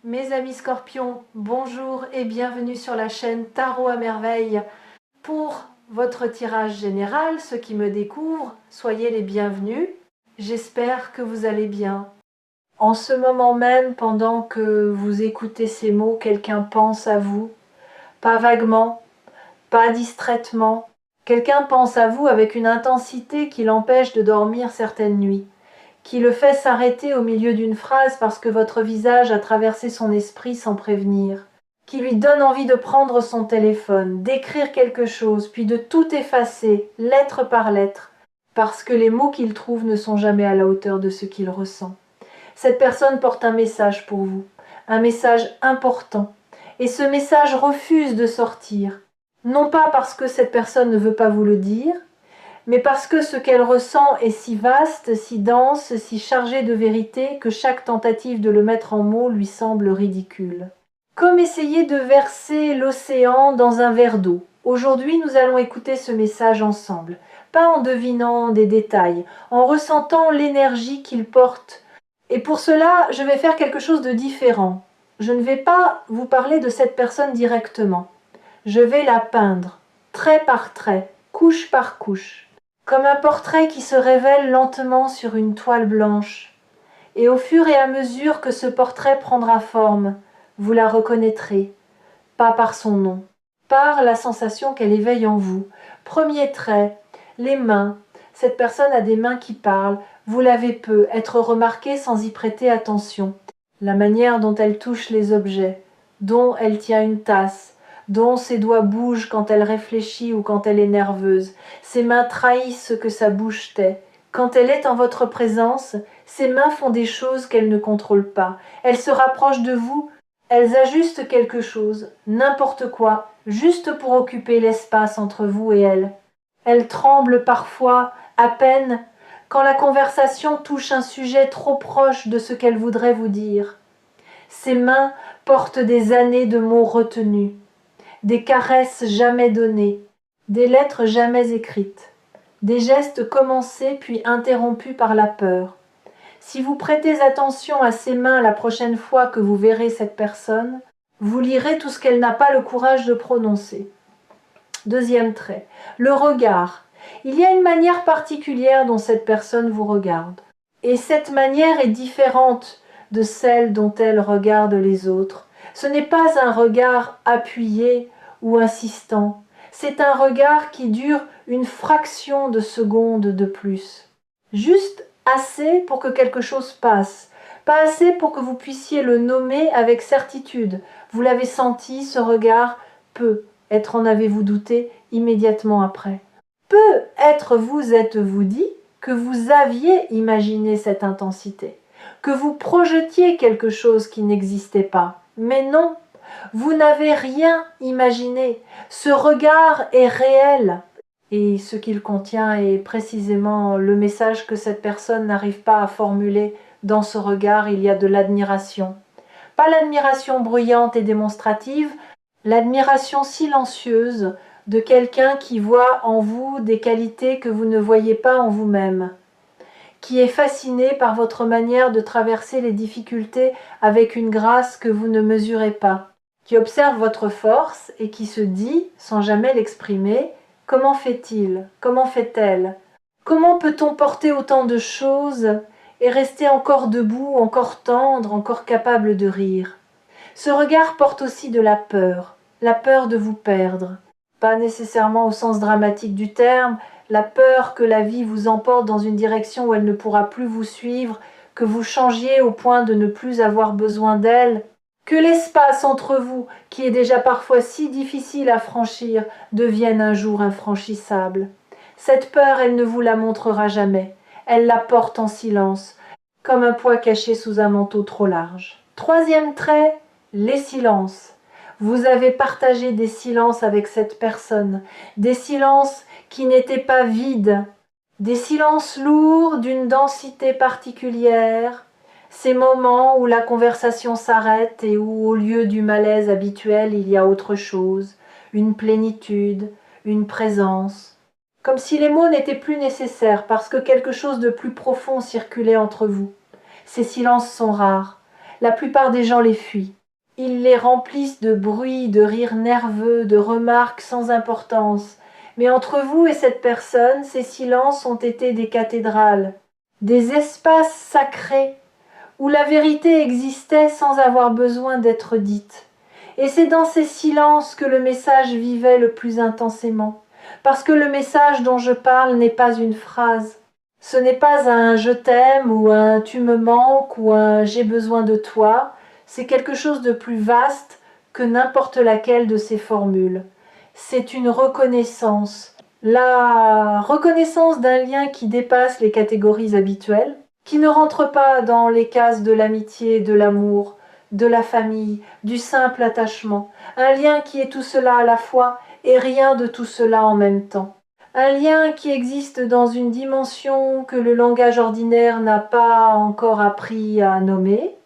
Mes amis scorpions, bonjour et bienvenue sur la chaîne Tarot à merveille. Pour votre tirage général, ceux qui me découvrent, soyez les bienvenus. J'espère que vous allez bien. En ce moment même, pendant que vous écoutez ces mots, quelqu'un pense à vous. Pas vaguement, pas distraitement. Quelqu'un pense à vous avec une intensité qui l'empêche de dormir certaines nuits, qui le fait s'arrêter au milieu d'une phrase parce que votre visage a traversé son esprit sans prévenir, qui lui donne envie de prendre son téléphone, d'écrire quelque chose, puis de tout effacer, lettre par lettre, parce que les mots qu'il trouve ne sont jamais à la hauteur de ce qu'il ressent. Cette personne porte un message pour vous, un message important, et ce message refuse de sortir, non pas parce que cette personne ne veut pas vous le dire, mais parce que ce qu'elle ressent est si vaste, si dense, si chargé de vérité que chaque tentative de le mettre en mots lui semble ridicule. Comme essayer de verser l'océan dans un verre d'eau. Aujourd'hui, nous allons écouter ce message ensemble, pas en devinant des détails, en ressentant l'énergie qu'il porte. Et pour cela, je vais faire quelque chose de différent. Je ne vais pas vous parler de cette personne directement. Je vais la peindre, trait par trait, couche par couche, comme un portrait qui se révèle lentement sur une toile blanche. Et au fur et à mesure que ce portrait prendra forme, vous la reconnaîtrez, pas par son nom, par la sensation qu'elle éveille en vous. Premier trait, les mains. Cette personne a des mains qui parlent, vous l'avez peu, être remarqué sans y prêter attention. La manière dont elle touche les objets, dont elle tient une tasse, dont ses doigts bougent quand elle réfléchit ou quand elle est nerveuse. Ses mains trahissent ce que sa bouche tait. Quand elle est en votre présence, ses mains font des choses qu'elle ne contrôle pas. Elles se rapprochent de vous, elles ajustent quelque chose, n'importe quoi, juste pour occuper l'espace entre vous et elle. Elles tremblent parfois, à peine, quand la conversation touche un sujet trop proche de ce qu'elle voudrait vous dire. Ses mains portent des années de mots retenus, des caresses jamais données, des lettres jamais écrites, des gestes commencés puis interrompus par la peur. Si vous prêtez attention à ses mains la prochaine fois que vous verrez cette personne, vous lirez tout ce qu'elle n'a pas le courage de prononcer. Deuxième trait, le regard. Il y a une manière particulière dont cette personne vous regarde. Et cette manière est différente de celle dont elle regarde les autres. Ce n'est pas un regard appuyé ou insistant. C'est un regard qui dure une fraction de seconde de plus. Juste assez pour que quelque chose passe. Pas assez pour que vous puissiez le nommer avec certitude. Vous l'avez senti, ce regard, peut-être en avez-vous douté immédiatement après. Peut-être vous êtes-vous dit que vous aviez imaginé cette intensité, que vous projetiez quelque chose qui n'existait pas. Mais non, vous n'avez rien imaginé. Ce regard est réel. Et ce qu'il contient est précisément le message que cette personne n'arrive pas à formuler. Dans ce regard, il y a de l'admiration. Pas l'admiration bruyante et démonstrative, l'admiration silencieuse de quelqu'un qui voit en vous des qualités que vous ne voyez pas en vous-même, qui est fasciné par votre manière de traverser les difficultés avec une grâce que vous ne mesurez pas, qui observe votre force et qui se dit, sans jamais l'exprimer, « Comment fait-il ? Comment fait-elle ? Comment peut-on porter autant de choses et rester encore debout, encore tendre, encore capable de rire ?» Ce regard porte aussi de la peur de vous perdre. Pas nécessairement au sens dramatique du terme, la peur que la vie vous emporte dans une direction où elle ne pourra plus vous suivre, que vous changiez au point de ne plus avoir besoin d'elle, que l'espace entre vous, qui est déjà parfois si difficile à franchir, devienne un jour infranchissable. Cette peur, elle ne vous la montrera jamais. Elle la porte en silence, comme un poids caché sous un manteau trop large. Troisième trait, les silences. Vous avez partagé des silences avec cette personne, des silences qui n'étaient pas vides, des silences lourds d'une densité particulière, ces moments où la conversation s'arrête et où au lieu du malaise habituel il y a autre chose, une plénitude, une présence, comme si les mots n'étaient plus nécessaires parce que quelque chose de plus profond circulait entre vous. Ces silences sont rares. La plupart des gens les fuient. Ils les remplissent de bruit, de rires nerveux, de remarques sans importance. Mais entre vous et cette personne, ces silences ont été des cathédrales, des espaces sacrés où la vérité existait sans avoir besoin d'être dite. Et c'est dans ces silences que le message vivait le plus intensément. Parce que le message dont je parle n'est pas une phrase. Ce n'est pas un je t'aime ou un tu me manques ou un j'ai besoin de toi. C'est quelque chose de plus vaste que n'importe laquelle de ces formules. C'est une reconnaissance. La reconnaissance d'un lien qui dépasse les catégories habituelles, qui ne rentre pas dans les cases de l'amitié, de l'amour, de la famille, du simple attachement. Un lien qui est tout cela à la fois et rien de tout cela en même temps. Un lien qui existe dans une dimension que le langage ordinaire n'a pas encore appris à nommer.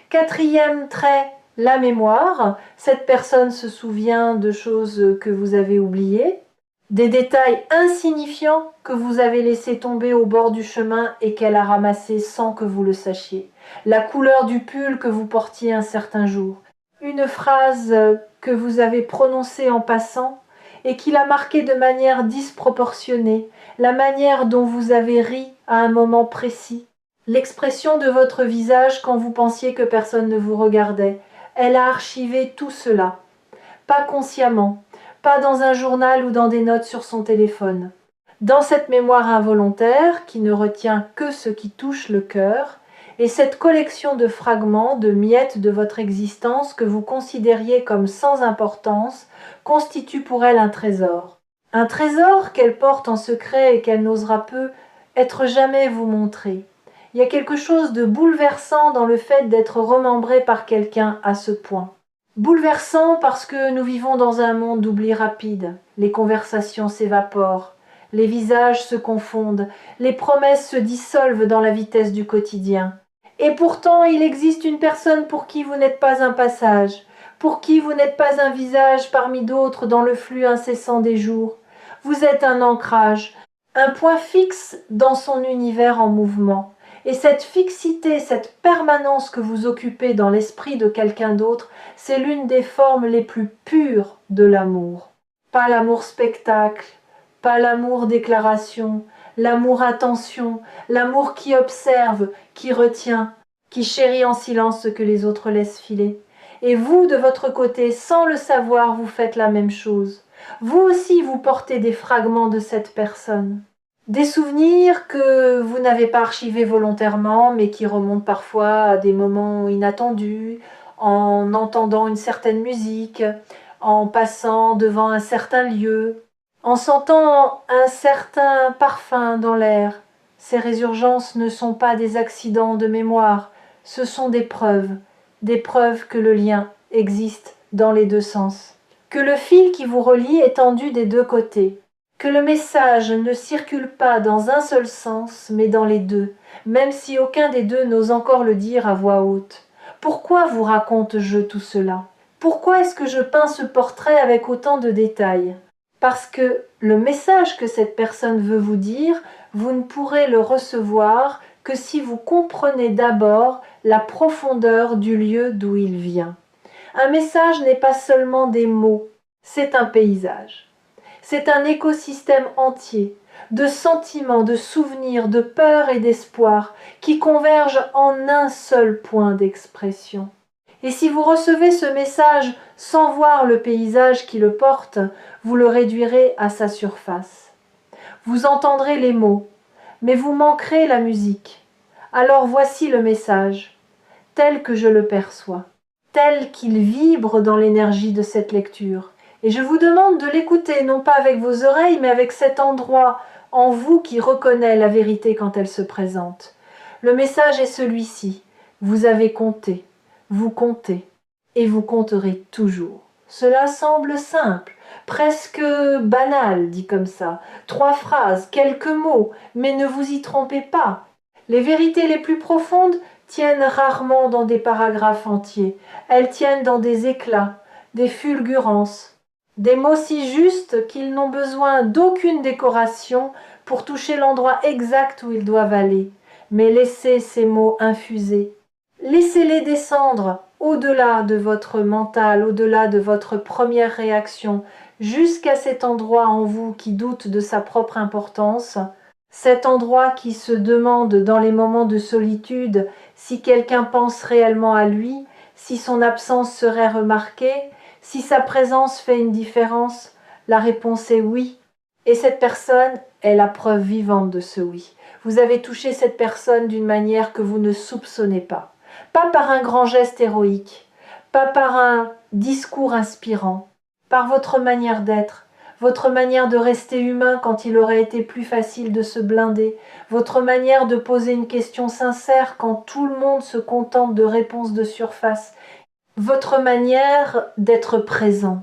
Quatrième trait, la mémoire. Cette personne se souvient de choses que vous avez oubliées, des détails insignifiants que vous avez laissés tomber au bord du chemin et qu'elle a ramassés sans que vous le sachiez. La couleur du pull que vous portiez un certain jour. Une phrase que vous avez prononcée en passant et qui l'a marquée de manière disproportionnée. La manière dont vous avez ri à un moment précis. L'expression de votre visage quand vous pensiez que personne ne vous regardait. Elle a archivé tout cela. Pas consciemment, pas dans un journal ou dans des notes sur son téléphone. Dans cette mémoire involontaire qui ne retient que ce qui touche le cœur, et cette collection de fragments, de miettes de votre existence que vous considériez comme sans importance, constitue pour elle un trésor. Un trésor qu'elle porte en secret et qu'elle n'osera peu être jamais vous montrer. Il y a quelque chose de bouleversant dans le fait d'être remembré par quelqu'un à ce point. Bouleversant parce que nous vivons dans un monde d'oubli rapide. Les conversations s'évaporent, les visages se confondent, les promesses se dissolvent dans la vitesse du quotidien. Et pourtant, il existe une personne pour qui vous n'êtes pas un passage, pour qui vous n'êtes pas un visage parmi d'autres dans le flux incessant des jours. Vous êtes un ancrage, un point fixe dans son univers en mouvement. Et cette fixité, cette permanence que vous occupez dans l'esprit de quelqu'un d'autre, c'est l'une des formes les plus pures de l'amour. Pas l'amour spectacle, pas l'amour déclaration, l'amour attention, l'amour qui observe, qui retient, qui chérit en silence ce que les autres laissent filer. Et vous, de votre côté, sans le savoir, vous faites la même chose. Vous aussi, vous portez des fragments de cette personne. Des souvenirs que vous n'avez pas archivés volontairement, mais qui remontent parfois à des moments inattendus, en entendant une certaine musique, en passant devant un certain lieu, en sentant un certain parfum dans l'air. Ces résurgences ne sont pas des accidents de mémoire, ce sont des preuves que le lien existe dans les deux sens, que le fil qui vous relie est tendu des deux côtés, que le message ne circule pas dans un seul sens, mais dans les deux, même si aucun des deux n'ose encore le dire à voix haute. Pourquoi vous raconte-je tout cela? Pourquoi est-ce que je peins ce portrait avec autant de détails? Parce que le message que cette personne veut vous dire, vous ne pourrez le recevoir que si vous comprenez d'abord la profondeur du lieu d'où il vient. Un message n'est pas seulement des mots, c'est un paysage. C'est un écosystème entier, de sentiments, de souvenirs, de peur et d'espoir, qui convergent en un seul point d'expression. Et si vous recevez ce message sans voir le paysage qui le porte, vous le réduirez à sa surface. Vous entendrez les mots, mais vous manquerez la musique. Alors voici le message, tel que je le perçois, tel qu'il vibre dans l'énergie de cette lecture. Et je vous demande de l'écouter, non pas avec vos oreilles, mais avec cet endroit en vous qui reconnaît la vérité quand elle se présente. Le message est celui-ci. Vous avez compté, vous comptez, et vous compterez toujours. Cela semble simple, presque banal, dit comme ça. 3 phrases, quelques mots, mais ne vous y trompez pas. Les vérités les plus profondes tiennent rarement dans des paragraphes entiers. Elles tiennent dans des éclats, des fulgurances. Des mots si justes qu'ils n'ont besoin d'aucune décoration pour toucher l'endroit exact où ils doivent aller. Mais laissez ces mots infuser. Laissez-les descendre au-delà de votre mental, au-delà de votre première réaction, jusqu'à cet endroit en vous qui doute de sa propre importance, cet endroit qui se demande dans les moments de solitude si quelqu'un pense réellement à lui, si son absence serait remarquée, si sa présence fait une différence. La réponse est oui. Et cette personne est la preuve vivante de ce oui. Vous avez touché cette personne d'une manière que vous ne soupçonnez pas. Pas par un grand geste héroïque, pas par un discours inspirant, par votre manière d'être, votre manière de rester humain quand il aurait été plus facile de se blinder, votre manière de poser une question sincère quand tout le monde se contente de réponses de surface, votre manière d'être présent,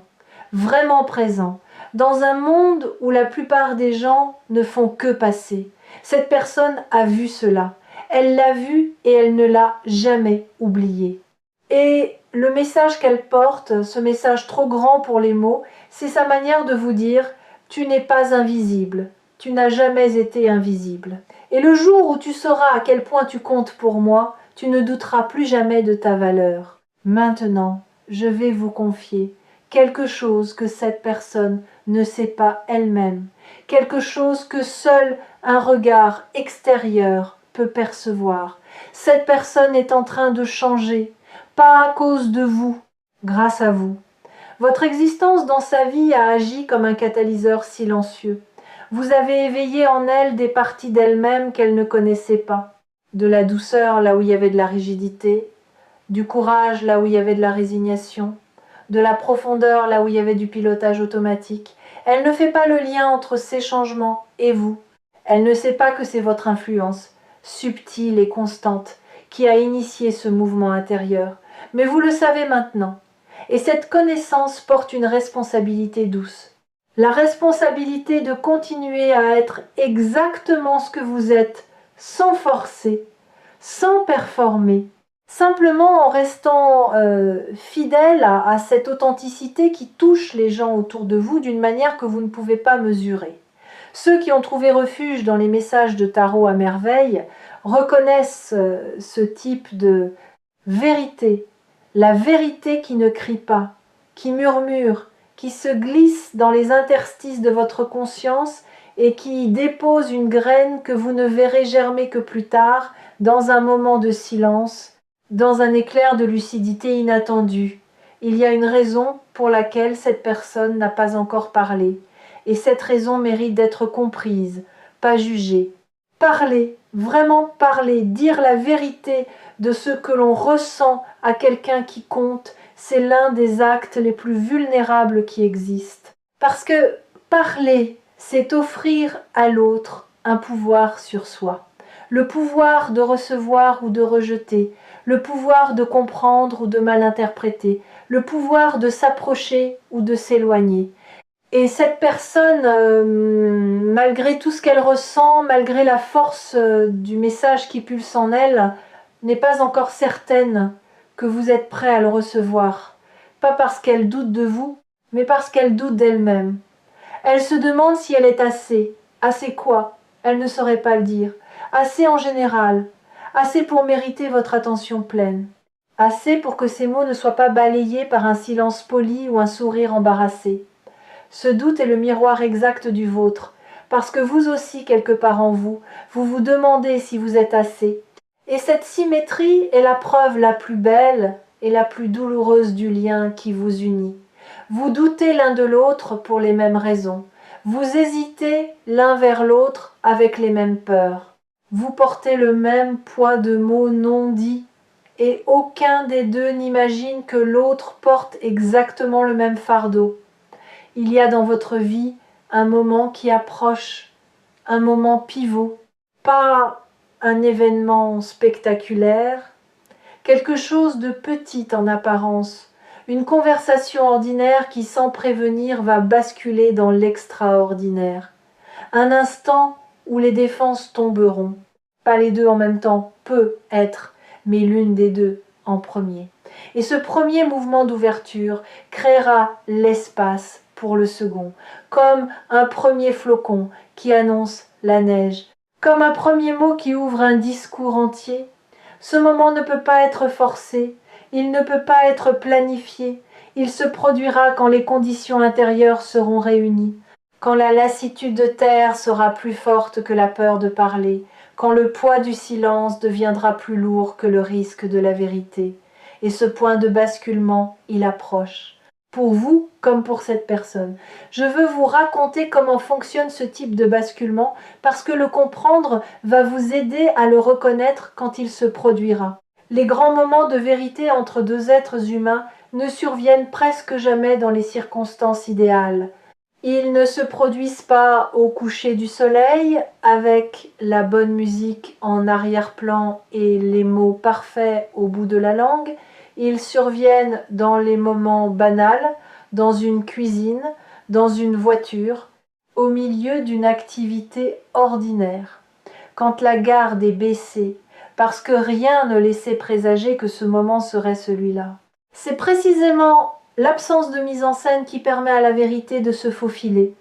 vraiment présent, dans un monde où la plupart des gens ne font que passer. Cette personne a vu cela. Elle l'a vu et elle ne l'a jamais oublié. Et le message qu'elle porte, ce message trop grand pour les mots, c'est sa manière de vous dire « Tu n'es pas invisible, tu n'as jamais été invisible. Et le jour où tu sauras à quel point tu comptes pour moi, tu ne douteras plus jamais de ta valeur. Maintenant, je vais vous confier quelque chose que cette personne ne sait pas elle-même, quelque chose que seul un regard extérieur peut percevoir. Cette personne est en train de changer, pas à cause de vous, grâce à vous. Votre existence dans sa vie a agi comme un catalyseur silencieux. Vous avez éveillé en elle des parties d'elle-même qu'elle ne connaissait pas. De la douceur là où il y avait de la rigidité, du courage là où il y avait de la résignation, de la profondeur là où il y avait du pilotage automatique. Elle ne fait pas le lien entre ces changements et vous. Elle ne sait pas que c'est votre influence, subtile et constante, qui a initié ce mouvement intérieur. Mais vous le savez maintenant. Et cette connaissance porte une responsabilité douce. La responsabilité de continuer à être exactement ce que vous êtes, sans forcer, sans performer, simplement en restant fidèle à cette authenticité qui touche les gens autour de vous d'une manière que vous ne pouvez pas mesurer. Ceux qui ont trouvé refuge dans les messages de tarot à merveille reconnaissent ce type de vérité, la vérité qui ne crie pas, qui murmure, qui se glisse dans les interstices de votre conscience et qui dépose une graine que vous ne verrez germer que plus tard, dans un moment de silence, dans un éclair de lucidité inattendue. Il y a une raison pour laquelle cette personne n'a pas encore parlé, et cette raison mérite d'être comprise, pas jugée. Parler, vraiment parler, dire la vérité de ce que l'on ressent à quelqu'un qui compte, c'est l'un des actes les plus vulnérables qui existent. Parce que parler, c'est offrir à l'autre un pouvoir sur soi. Le pouvoir de recevoir ou de rejeter, le pouvoir de comprendre ou de mal interpréter, le pouvoir de s'approcher ou de s'éloigner. Et cette personne, malgré tout ce qu'elle ressent, malgré la force du message qui pulse en elle, n'est pas encore certaine que vous êtes prêt à le recevoir. Pas parce qu'elle doute de vous, mais parce qu'elle doute d'elle-même. Elle se demande si elle est assez. Assez quoi? Elle ne saurait pas le dire. Assez en général. Assez pour mériter votre attention pleine. Assez pour que ces mots ne soient pas balayés par un silence poli ou un sourire embarrassé. Ce doute est le miroir exact du vôtre, parce que vous aussi, quelque part en vous, vous vous demandez si vous êtes assez. Et cette symétrie est la preuve la plus belle et la plus douloureuse du lien qui vous unit. Vous doutez l'un de l'autre pour les mêmes raisons. Vous hésitez l'un vers l'autre avec les mêmes peurs. Vous portez le même poids de mots non dits, et aucun des deux n'imagine que l'autre porte exactement le même fardeau. Il y a dans votre vie un moment qui approche, un moment pivot, pas un événement spectaculaire, quelque chose de petit en apparence, une conversation ordinaire qui sans prévenir va basculer dans l'extraordinaire, un instant où les défenses tomberont, pas les deux en même temps, peut être, mais l'une des deux en premier. Et ce premier mouvement d'ouverture créera l'espace pour le second, comme un premier flocon qui annonce la neige, comme un premier mot qui ouvre un discours entier. Ce moment ne peut pas être forcé, il ne peut pas être planifié, il se produira quand les conditions intérieures seront réunies, quand la lassitude de taire sera plus forte que la peur de parler, quand le poids du silence deviendra plus lourd que le risque de la vérité. Et ce point de basculement, il approche. Pour vous comme pour cette personne. Je veux vous raconter comment fonctionne ce type de basculement parce que le comprendre va vous aider à le reconnaître quand il se produira. Les grands moments de vérité entre deux êtres humains ne surviennent presque jamais dans les circonstances idéales. Ils ne se produisent pas au coucher du soleil, avec la bonne musique en arrière-plan et les mots parfaits au bout de la langue. Ils surviennent dans les moments banals, dans une cuisine, dans une voiture, au milieu d'une activité ordinaire. Quand la garde est baissée, parce que rien ne laissait présager que ce moment serait celui-là. C'est précisément l'absence de mise en scène qui permet à la vérité de se faufiler.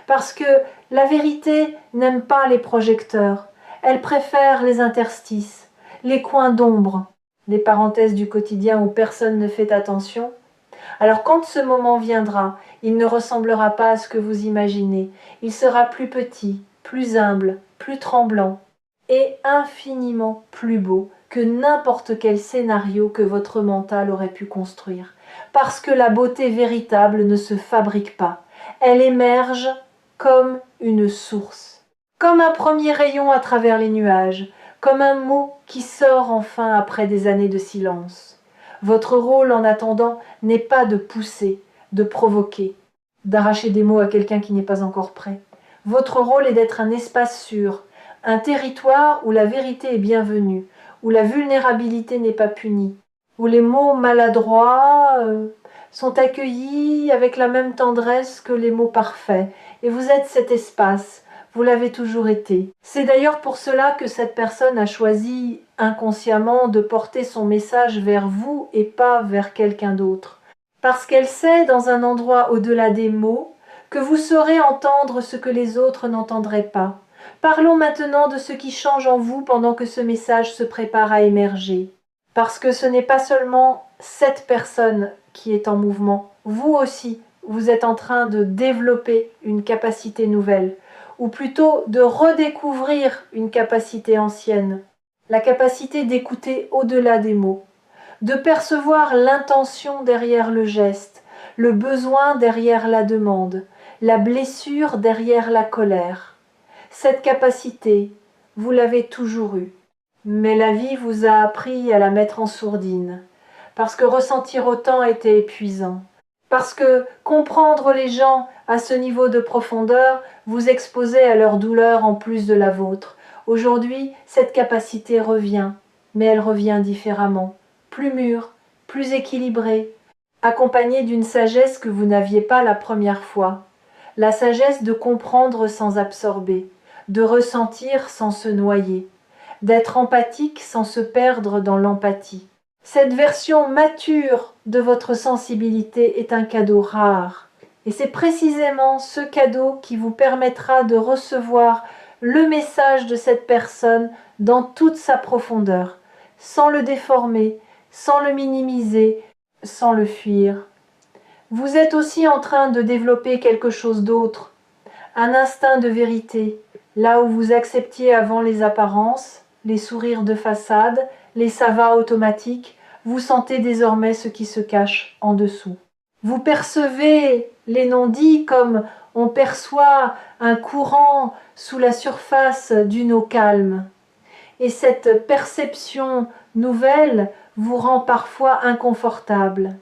Parce que la vérité n'aime pas les projecteurs, elle préfère les interstices, les coins d'ombre, les parenthèses du quotidien où personne ne fait attention. Alors quand ce moment viendra, il ne ressemblera pas à ce que vous imaginez, il sera plus petit, plus humble, plus tremblant et infiniment plus beau que n'importe quel scénario que votre mental aurait pu construire. Parce que la beauté véritable ne se fabrique pas, elle émerge comme une source, comme un premier rayon à travers les nuages, comme un mot qui sort enfin après des années de silence. Votre rôle en attendant n'est pas de pousser, de provoquer, d'arracher des mots à quelqu'un qui n'est pas encore prêt. Votre rôle est d'être un espace sûr, un territoire où la vérité est bienvenue, où la vulnérabilité n'est pas punie, où les mots maladroits sont accueillis avec la même tendresse que les mots parfaits. Et vous êtes cet espace, vous l'avez toujours été. C'est d'ailleurs pour cela que cette personne a choisi inconsciemment de porter son message vers vous et pas vers quelqu'un d'autre. Parce qu'elle sait, dans un endroit au-delà des mots, que vous saurez entendre ce que les autres n'entendraient pas. Parlons maintenant de ce qui change en vous pendant que ce message se prépare à émerger. Parce que ce n'est pas seulement cette personne qui est en mouvement, vous aussi, vous êtes en train de développer une capacité nouvelle, ou plutôt de redécouvrir une capacité ancienne, la capacité d'écouter au-delà des mots, de percevoir l'intention derrière le geste, le besoin derrière la demande, la blessure derrière la colère. Cette capacité, vous l'avez toujours eue, mais la vie vous a appris à la mettre en sourdine, parce que ressentir autant était épuisant, parce que comprendre les gens à ce niveau de profondeur vous exposait à leur douleur en plus de la vôtre. Aujourd'hui, cette capacité revient, mais elle revient différemment, plus mûre, plus équilibrée, accompagnée d'une sagesse que vous n'aviez pas la première fois, la sagesse de comprendre sans absorber, de ressentir sans se noyer, d'être empathique sans se perdre dans l'empathie. Cette version mature de votre sensibilité est un cadeau rare. Et c'est précisément ce cadeau qui vous permettra de recevoir le message de cette personne dans toute sa profondeur, sans le déformer, sans le minimiser, sans le fuir. Vous êtes aussi en train de développer quelque chose d'autre, un instinct de vérité, là où vous acceptiez avant les apparences, les sourires de façade, les ça va automatiques, vous sentez désormais ce qui se cache en dessous. Vous percevez les non-dits comme on perçoit un courant sous la surface d'une eau calme. Et cette perception nouvelle vous rend parfois inconfortable,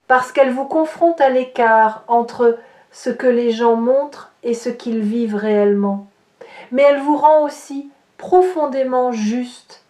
parce qu'elle vous confronte à l'écart entre ce que les gens montrent et ce qu'ils vivent réellement. Mais elle vous rend aussi profondément juste,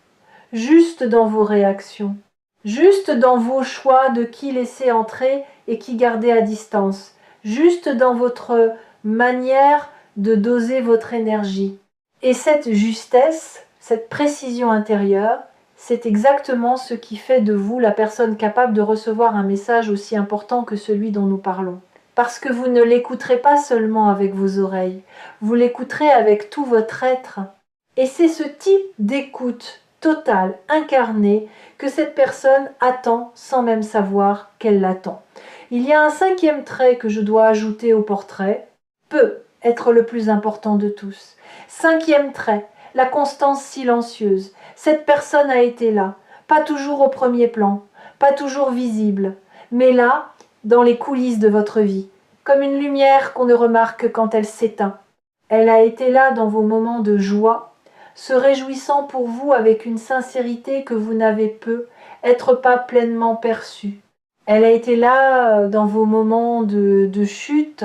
juste dans vos réactions, juste dans vos choix de qui laisser entrer et qui garder à distance, juste dans votre manière de doser votre énergie. Et cette justesse, cette précision intérieure, c'est exactement ce qui fait de vous la personne capable de recevoir un message aussi important que celui dont nous parlons. Parce que vous ne l'écouterez pas seulement avec vos oreilles, vous l'écouterez avec tout votre être. Et c'est ce type d'écoute totale, incarnée, que cette personne attend sans même savoir qu'elle l'attend. Il y a un cinquième trait que je dois ajouter au portrait, peut être le plus important de tous. Cinquième trait, la constance silencieuse. Cette personne a été là, pas toujours au premier plan, pas toujours visible, mais là, dans les coulisses de votre vie, comme une lumière qu'on ne remarque que quand elle s'éteint. Elle a été là dans vos moments de joie, se réjouissant pour vous avec une sincérité que vous n'avez peu, être pas pleinement perçue. Elle a été là dans vos moments de chute,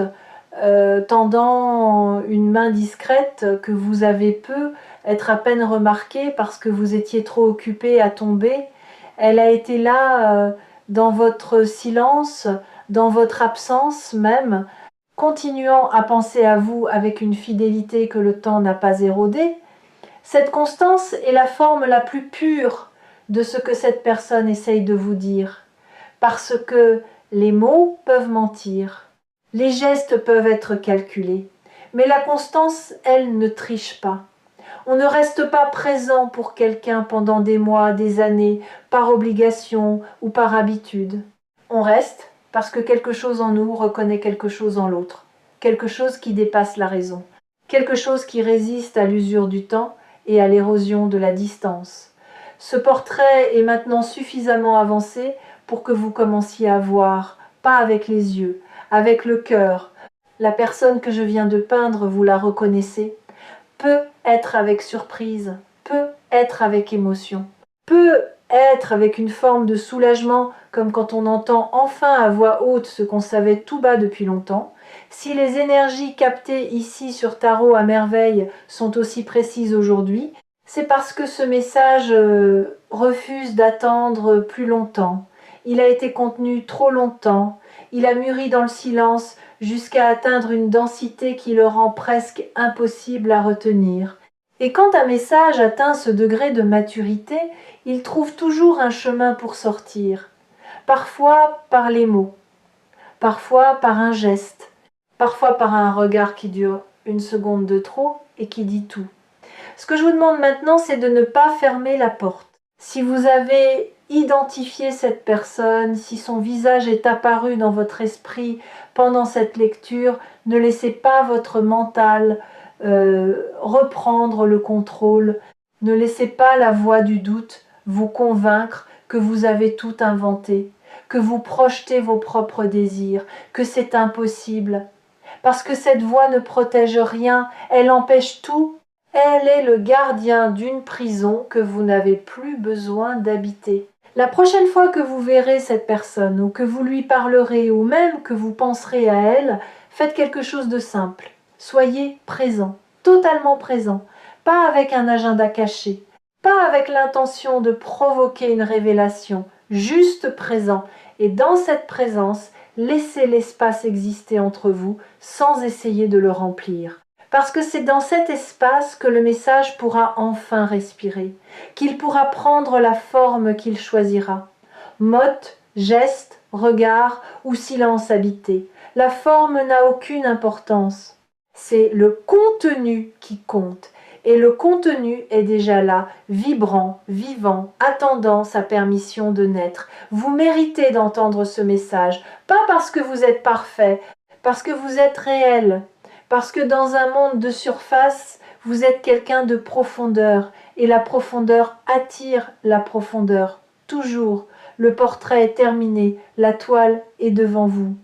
tendant une main discrète que vous avez peu, être à peine remarquée parce que vous étiez trop occupé à tomber. Elle a été là dans votre silence, dans votre absence même, continuant à penser à vous avec une fidélité que le temps n'a pas érodée. Cette constance est la forme la plus pure de ce que cette personne essaye de vous dire, parce que les mots peuvent mentir, les gestes peuvent être calculés, mais la constance, elle, ne triche pas. On ne reste pas présent pour quelqu'un pendant des mois, des années, par obligation ou par habitude. On reste parce que quelque chose en nous reconnaît quelque chose en l'autre, quelque chose qui dépasse la raison, quelque chose qui résiste à l'usure du temps et à l'érosion de la distance. Ce portrait est maintenant suffisamment avancé pour que vous commenciez à voir, pas avec les yeux, avec le cœur. La personne que je viens de peindre, vous la reconnaissez, peut être avec surprise, peut être avec émotion, peut être avec une forme de soulagement, comme quand on entend enfin à voix haute ce qu'on savait tout bas depuis longtemps. Si les énergies captées ici sur Tarot à merveille sont aussi précises aujourd'hui, c'est parce que ce message refuse d'attendre plus longtemps. Il a été contenu trop longtemps, il a mûri dans le silence jusqu'à atteindre une densité qui le rend presque impossible à retenir. Et quand un message atteint ce degré de maturité, il trouve toujours un chemin pour sortir. Parfois par les mots, parfois par un geste, parfois par un regard qui dure une seconde de trop et qui dit tout. Ce que je vous demande maintenant, c'est de ne pas fermer la porte. Si vous avez identifié cette personne, si son visage est apparu dans votre esprit pendant cette lecture, ne laissez pas votre mental reprendre le contrôle. Ne laissez pas la voix du doute vous convaincre que vous avez tout inventé, que vous projetez vos propres désirs, que c'est impossible. Parce que cette voix ne protège rien, elle empêche tout. Elle est le gardien d'une prison que vous n'avez plus besoin d'habiter. La prochaine fois que vous verrez cette personne, ou que vous lui parlerez, ou même que vous penserez à elle, faites quelque chose de simple. Soyez présent, totalement présent, pas avec un agenda caché, pas avec l'intention de provoquer une révélation, juste présent. Et dans cette présence, laissez l'espace exister entre vous sans essayer de le remplir. Parce que c'est dans cet espace que le message pourra enfin respirer, qu'il pourra prendre la forme qu'il choisira. Motte, geste, regard ou silence habité. La forme n'a aucune importance. C'est le contenu qui compte. Et le contenu est déjà là, vibrant, vivant, attendant sa permission de naître. Vous méritez d'entendre ce message, pas parce que vous êtes parfait, parce que vous êtes réel. Parce que dans un monde de surface, vous êtes quelqu'un de profondeur, et la profondeur attire la profondeur. Toujours, le portrait est terminé, la toile est devant vous.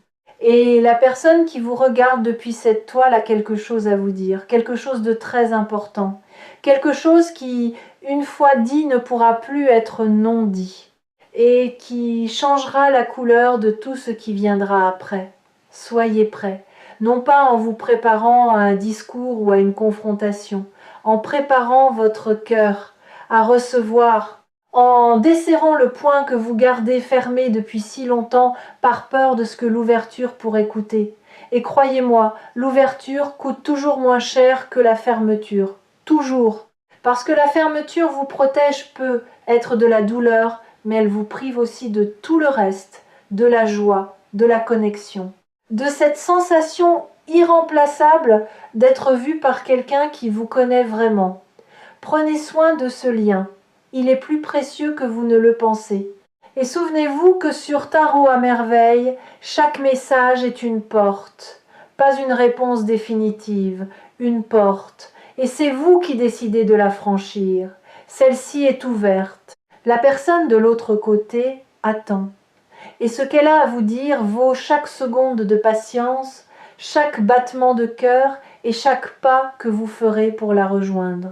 Et la personne qui vous regarde depuis cette toile a quelque chose à vous dire, quelque chose de très important, quelque chose qui, une fois dit, ne pourra plus être non dit, et qui changera la couleur de tout ce qui viendra après. Soyez prêts. Non pas en vous préparant à un discours ou à une confrontation, en préparant votre cœur à recevoir, en desserrant le poing que vous gardez fermé depuis si longtemps par peur de ce que l'ouverture pourrait coûter. Et croyez-moi, l'ouverture coûte toujours moins cher que la fermeture. Toujours. Parce que la fermeture vous protège peut être de la douleur, mais elle vous prive aussi de tout le reste, de la joie, de la connexion. De cette sensation irremplaçable d'être vu par quelqu'un qui vous connaît vraiment. Prenez soin de ce lien. il est plus précieux que vous ne le pensez. Et souvenez-vous que sur Tarot à merveille, chaque message est une porte, pas une réponse définitive, une porte. Et c'est vous qui décidez de la franchir. Celle-ci est ouverte. La personne de l'autre côté attend. Et ce qu'elle a à vous dire vaut chaque seconde de patience, chaque battement de cœur et chaque pas que vous ferez pour la rejoindre.